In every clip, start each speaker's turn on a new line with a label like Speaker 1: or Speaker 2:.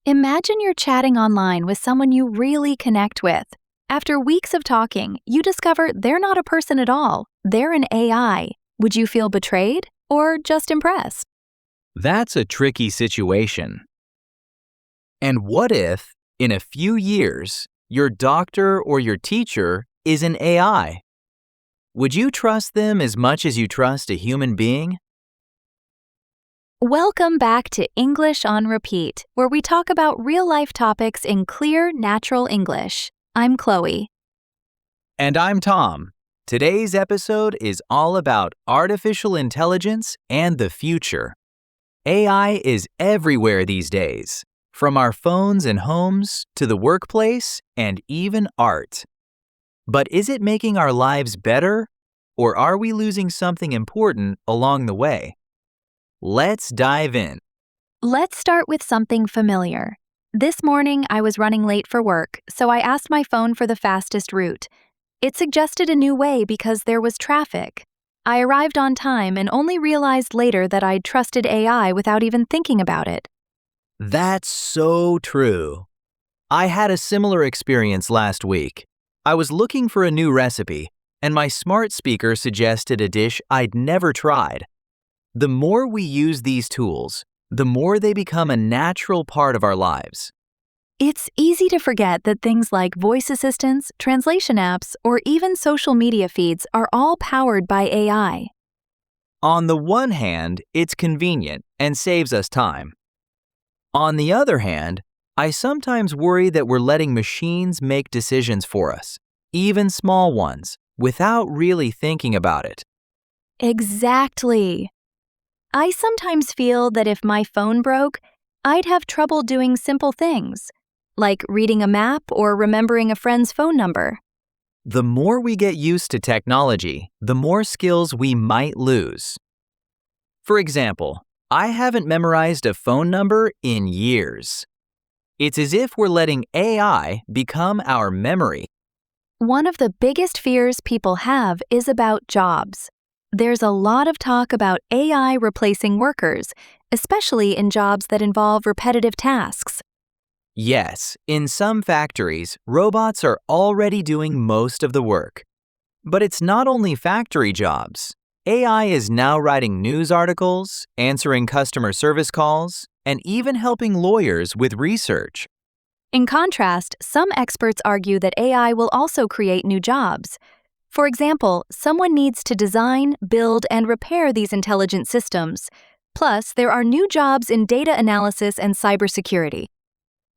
Speaker 1: Imagine you're chatting online with someone you really connect with. After weeks of talking, you discover they're not a person at all. They're an AI. Would you feel betrayed or just impressed?
Speaker 2: That's a tricky situation. And what if, in a few years, your doctor or your teacher is an AI? Would you trust them as much as you trust a human being?
Speaker 1: Welcome back to English on Repeat, where we talk about real-life topics in clear, natural English. I'm Chloe.
Speaker 2: And I'm Tom. Today's episode is all about artificial intelligence and the future. AI is everywhere these days, from our phones and homes to the workplace and even art. But is it making our lives better, or are we losing something important along the way? Let's dive in.
Speaker 1: Let's start with something familiar. This morning, I was running late for work, so I asked my phone for the fastest route. It suggested a new way because there was traffic. I arrived on time and only realized later that I'd trusted AI without even thinking about it.
Speaker 2: That's so true. I had a similar experience last week. I was looking for a new recipe, and my smart speaker suggested a dish I'd never tried. The more we use these tools, the more they become a natural part of our lives.
Speaker 1: It's easy to forget that things like voice assistants, translation apps, or even social media feeds are all powered by AI.
Speaker 2: On the one hand, it's convenient and saves us time. On the other hand, I sometimes worry that we're letting machines make decisions for us, even small ones, without really thinking about it.
Speaker 1: Exactly. I sometimes feel that if my phone broke, I'd have trouble doing simple things, like reading a map or remembering a friend's phone number.
Speaker 2: The more we get used to technology, the more skills we might lose. For example, I haven't memorized a phone number in years. It's as if we're letting AI become our memory.
Speaker 1: One of the biggest fears people have is about jobs. There's a lot of talk about AI replacing workers, especially in jobs that involve repetitive tasks.
Speaker 2: Yes, in some factories, robots are already doing most of the work. But it's not only factory jobs. AI is now writing news articles, answering customer service calls, and even helping lawyers with research.
Speaker 1: In contrast, some experts argue that AI will also create new jobs. For example, someone needs to design, build, and repair these intelligent systems. Plus, there are new jobs in data analysis and cybersecurity.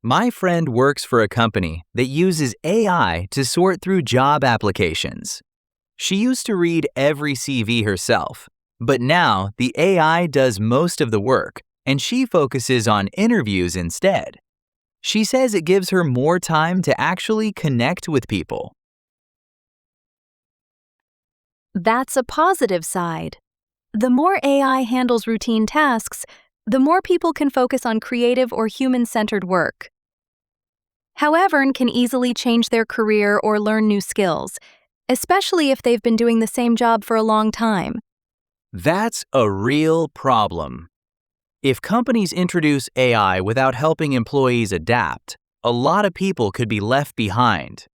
Speaker 2: My friend works for a company that uses AI to sort through job applications. She used to read every CV herself, but now the AI does most of the work, and she focuses on interviews instead. She says it gives her more time to actually connect with people.
Speaker 1: That's a positive side. The more AI handles routine tasks, the more people can focus on creative or human-centered work. However, it can easily change their career or learn new skills, especially if they've been doing the same job for a long time.
Speaker 2: That's a real problem. If companies introduce AI without helping employees adapt, a lot of people could be left behind.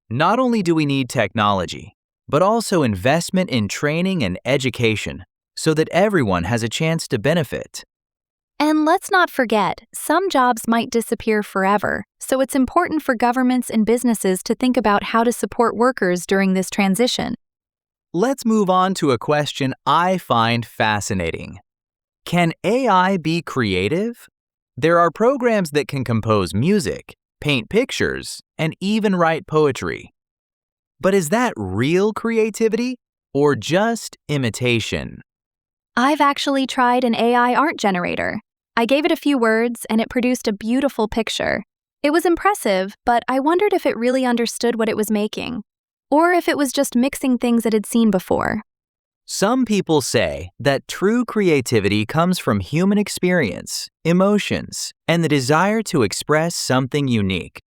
Speaker 2: Not only do we need technology, but also investment in training and education so that everyone has a chance to benefit.
Speaker 1: And let's not forget, some jobs might disappear forever, so it's important for governments and businesses to think about how to support workers during this transition.
Speaker 2: Let's move on to a question I find fascinating. Can AI be creative? There are programs that can compose music, paint pictures, and even write poetry. But is that real creativity or just imitation?
Speaker 1: I've actually tried an AI art generator. I gave it a few words and it produced a beautiful picture. It was impressive, but I wondered if it really understood what it was making, or if it was just mixing things it had seen before.
Speaker 2: Some people say that true creativity comes from human experience, emotions, and the desire to express something unique.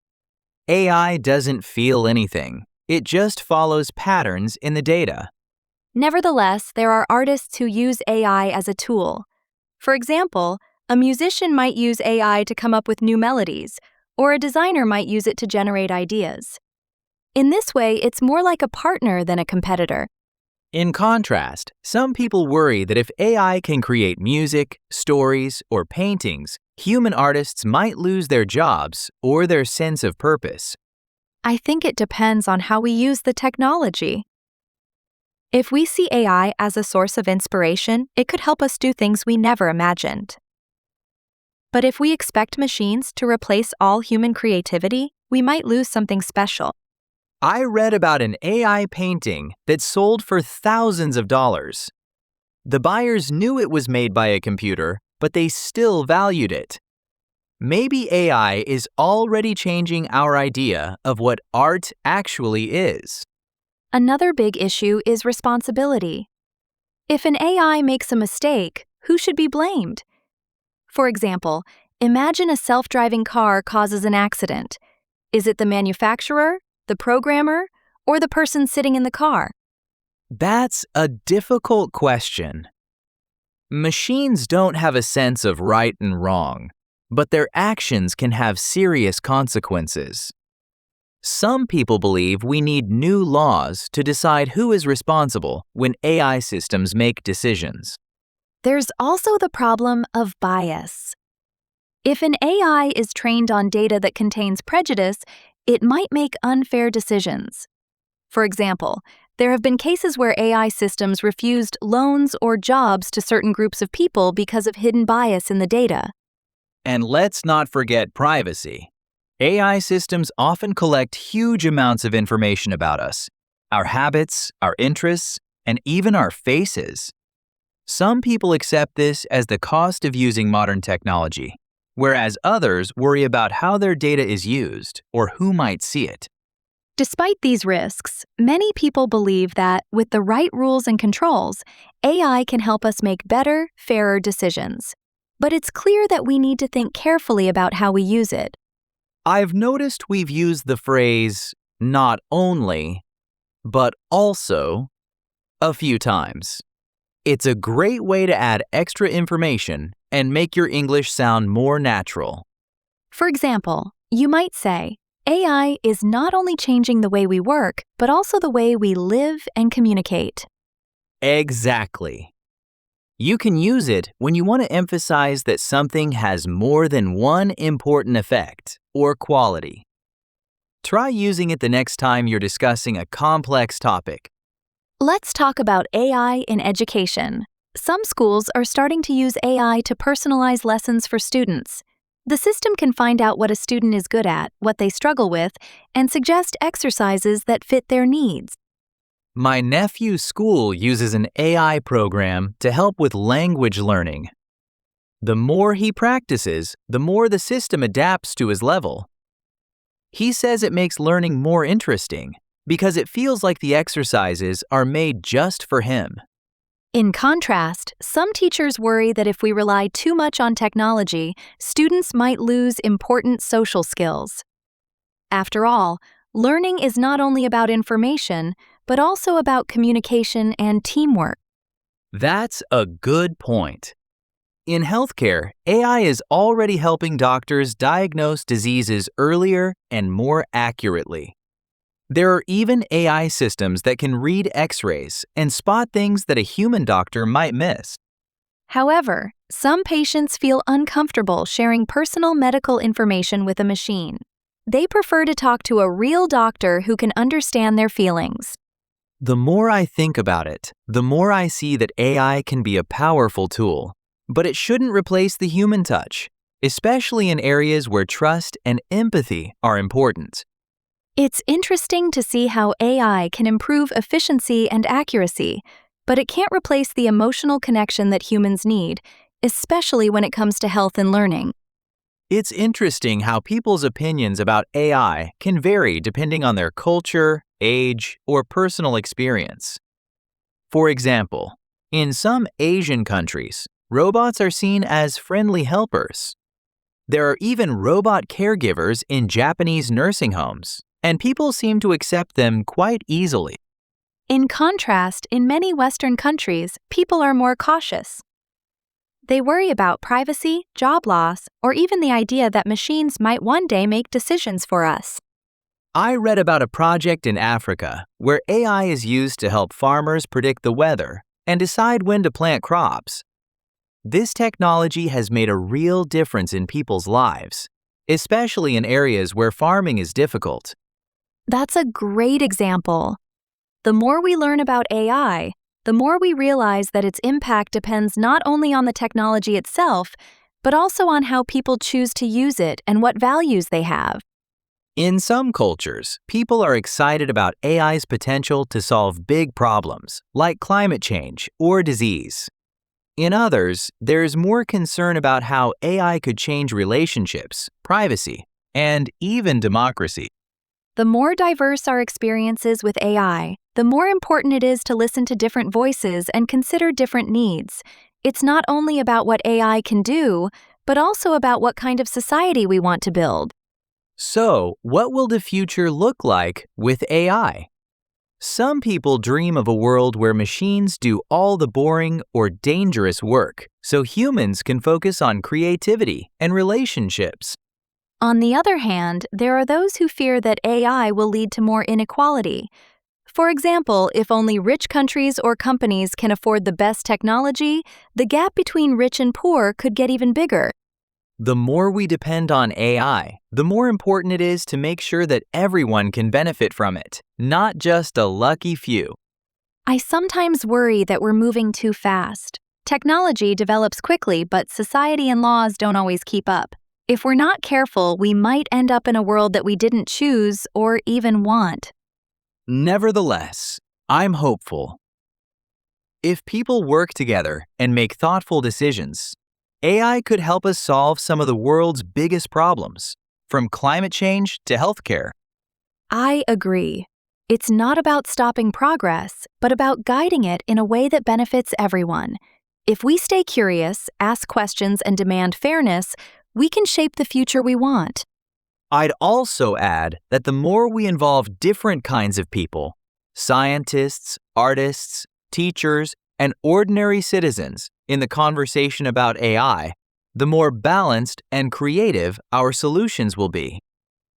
Speaker 2: AI doesn't feel anything. It just follows patterns in the data.
Speaker 1: Nevertheless, there are artists who use AI as a tool. For example, A musician might use AI to come up with new melodies, or a designer might use it to generate ideas. In this way, it's more like a partner than a competitor.
Speaker 2: In contrast, some people worry that if AI can create music, stories, or paintings, human artists might lose their jobs or their sense of purpose.
Speaker 1: I think it depends on how we use the technology. If we see AI as a source of inspiration, it could help us do things we never imagined. But if we expect machines to replace all human creativity, we might lose something special.
Speaker 2: I read about an AI painting that sold for thousands of dollars. The buyers knew it was made by a computer, but they still valued it. Maybe AI is already changing our idea of what art actually is.
Speaker 1: Another big issue is responsibility. If an AI makes a mistake, who should be blamed? For example, imagine a self-driving car causes an accident. Is it the manufacturer, the programmer, or the person sitting in the car?
Speaker 2: That's a difficult question. Machines don't have a sense of right and wrong, but their actions can have serious consequences. Some people believe we need new laws to decide who is responsible when AI systems make decisions.
Speaker 1: There's also the problem of bias. If an AI is trained on data that contains prejudice, it might make unfair decisions. For example, there have been cases where AI systems refused loans or jobs to certain groups of people because of hidden bias in the data.
Speaker 2: And let's not forget privacy. AI systems often collect huge amounts of information about us, our habits, our interests, and even our faces. Some people accept this as the cost of using modern technology, whereas others worry about how their data is used or who might see it.
Speaker 1: Despite these risks, many people believe that, with the right rules and controls, AI can help us make better, fairer decisions. But it's clear that we need to think carefully about how we use it.
Speaker 2: I've noticed we've used the phrase, not only, but also, a few times. It's a great way to add extra information and make your English sound more natural.
Speaker 1: For example, you might say, AI is not only changing the way we work, but also the way we live and communicate.
Speaker 2: Exactly. You can use it when you want to emphasize that something has more than one important effect or quality. Try using it the next time you're discussing a complex topic.
Speaker 1: Let's talk about AI in education. Some schools are starting to use AI to personalize lessons for students. The system can find out what a student is good at, what they struggle with, and suggest exercises that fit their needs.
Speaker 2: My nephew's school uses an AI program to help with language learning. The more he practices, the more the system adapts to his level. He says it makes learning more interesting because it feels like the exercises are made just for him.
Speaker 1: In contrast, some teachers worry that if we rely too much on technology, students might lose important social skills. After all, learning is not only about information, but also about communication and teamwork.
Speaker 2: That's a good point. In healthcare, AI is already helping doctors diagnose diseases earlier and more accurately. There are even AI systems that can read X-rays and spot things that a human doctor might miss.
Speaker 1: However, some patients feel uncomfortable sharing personal medical information with a machine. They prefer to talk to a real doctor who can understand their feelings.
Speaker 2: The more I think about it, the more I see that AI can be a powerful tool, but it shouldn't replace the human touch, especially in areas where trust and empathy are important.
Speaker 1: It's interesting to see how AI can improve efficiency and accuracy, but it can't replace the emotional connection that humans need, especially when it comes to health and learning.
Speaker 2: It's interesting how people's opinions about AI can vary depending on their culture, age, or personal experience. For example, in some Asian countries, robots are seen as friendly helpers. There are even robot caregivers in Japanese nursing homes, and people seem to accept them quite easily.
Speaker 1: In contrast, in many Western countries, people are more cautious. They worry about privacy, job loss, or even the idea that machines might one day make decisions for us.
Speaker 2: I read about a project in Africa where AI is used to help farmers predict the weather and decide when to plant crops. This technology has made a real difference in people's lives, especially in areas where farming is difficult.
Speaker 1: That's a great example. The more we learn about AI, the more we realize that its impact depends not only on the technology itself, but also on how people choose to use it and what values they have.
Speaker 2: In some cultures, people are excited about AI's potential to solve big problems, like climate change or disease. In others, there is more concern about how AI could change relationships, privacy, and even democracy.
Speaker 1: The more diverse our experiences with AI, the more important it is to listen to different voices and consider different needs. It's not only about what AI can do, but also about what kind of society we want to build.
Speaker 2: So, what will the future look like with AI? Some people dream of a world where machines do all the boring or dangerous work, so humans can focus on creativity and relationships.
Speaker 1: On the other hand, there are those who fear that AI will lead to more inequality. For example, if only rich countries or companies can afford the best technology, the gap between rich and poor could get even bigger.
Speaker 2: The more we depend on AI, the more important it is to make sure that everyone can benefit from it, not just a lucky few.
Speaker 1: I sometimes worry that we're moving too fast. Technology develops quickly, but society and laws don't always keep up. If we're not careful, we might end up in a world that we didn't choose or even want.
Speaker 2: Nevertheless, I'm hopeful. If people work together and make thoughtful decisions, AI could help us solve some of the world's biggest problems, from climate change to healthcare.
Speaker 1: I agree. It's not about stopping progress, but about guiding it in a way that benefits everyone. If we stay curious, ask questions, and demand fairness, we can shape the future we want.
Speaker 2: I'd also add that the more we involve different kinds of people, scientists, artists, teachers, and ordinary citizens in the conversation about AI, the more balanced and creative our solutions will be.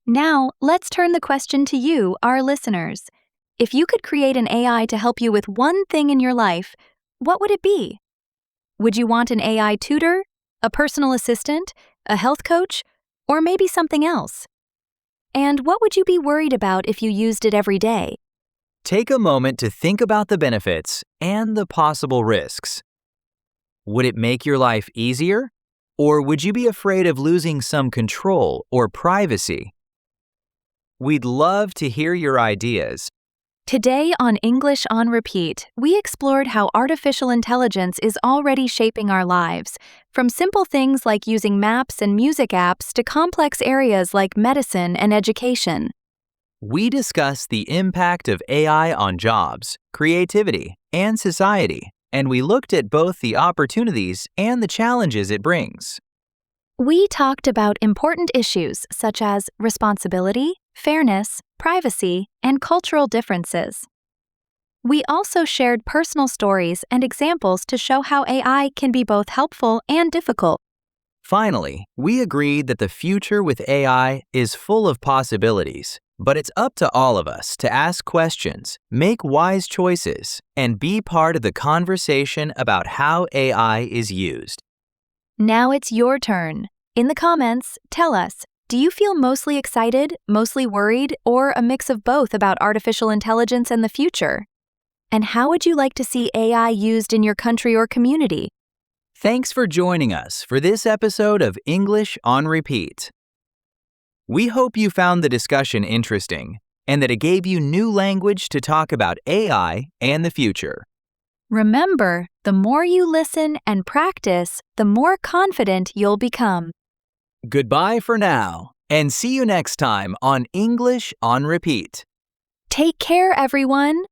Speaker 1: Now, let's turn the question to you, our listeners. If you could create an AI to help you with one thing in your life, what would it be? Would you want an AI tutor, a personal assistant, a health coach, or maybe something else? And what would you be worried about if you used it every day?
Speaker 2: Take a moment to think about the benefits and the possible risks. Would it make your life easier? Or would you be afraid of losing some control or privacy? We'd love to hear your ideas.
Speaker 1: Today on English on Repeat, we explored how artificial intelligence is already shaping our lives, from simple things like using maps and music apps to complex areas like medicine and education.
Speaker 2: We discussed the impact of AI on jobs, creativity, and society, and we looked at both the opportunities and the challenges it brings.
Speaker 1: We talked about important issues such as responsibility, fairness, privacy, and cultural differences. We also shared personal stories and examples to show how AI can be both helpful and difficult.
Speaker 2: Finally, we agreed that the future with AI is full of possibilities, but it's up to all of us to ask questions, make wise choices, and be part of the conversation about how AI is used.
Speaker 1: Now it's your turn. In the comments, tell us, do you feel mostly excited, mostly worried, or a mix of both about artificial intelligence and the future? And how would you like to see AI used in your country or community?
Speaker 2: Thanks for joining us for this episode of English on Repeat. We hope you found the discussion interesting and that it gave you new language to talk about AI and the future.
Speaker 1: Remember, the more you listen and practice, the more confident you'll become.
Speaker 2: Goodbye for now, and see you next time on English on Repeat.
Speaker 1: Take care, everyone!